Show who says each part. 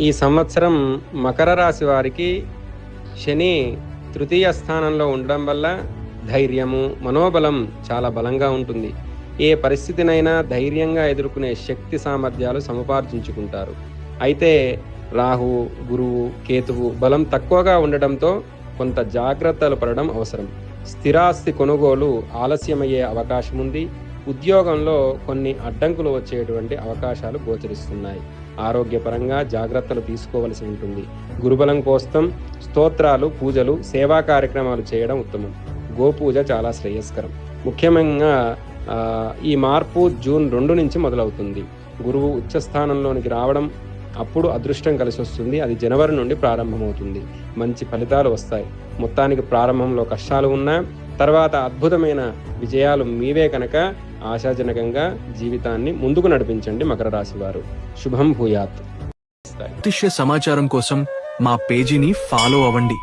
Speaker 1: ఈ సంవత్సరం మకర రాశి వారికి శని తృతీయ స్థానంలో ఉండడం వల్ల ధైర్యము, మనోబలం చాలా బలంగా ఉంటుంది. ఏ పరిస్థితినైనా ధైర్యంగా ఎదుర్కొనే శక్తి సామర్థ్యాలు సముపార్జించుకుంటారు. అయితే రాహు, గురువు, కేతువు బలం తక్కువగా ఉండడంతో కొంత జాగ్రత్తలు పడడం అవసరం. స్థిరాస్తి కొనుగోలు ఆలస్యమయ్యే అవకాశం ఉంది. ఉద్యోగంలో కొన్ని అడ్డంకులు వచ్చేటువంటి అవకాశాలు గోచరిస్తున్నాయి. ఆరోగ్యపరంగా జాగ్రత్తలు తీసుకోవలసి ఉంటుంది. గురుబలం కోసం స్తోత్రాలు, పూజలు, సేవా కార్యక్రమాలు చేయడం ఉత్తమం. గోపూజ చాలా శ్రేయస్కరం. ముఖ్యంగా ఈ మార్పు జూన్ 2 నుంచి మొదలవుతుంది. గురువు ఉచ్చస్థానంలోనికి రావడం, అప్పుడు అదృష్టం కలిసి వస్తుంది. అది జనవరి నుండి ప్రారంభమవుతుంది. మంచి ఫలితాలు వస్తాయి. మొత్తానికి ప్రారంభంలో కష్టాలు ఉన్నా తర్వాత అద్భుతమైన విజయాలు మీవే కనుక ఆశాజనకంగా జీవితాన్ని ముందుకు నడిపించండి మకర రాశి వారు. శుభం భూయాత్.
Speaker 2: జ్యోతిష్య సమాచారం కోసం మా పేజీని ఫాలో అవ్వండి.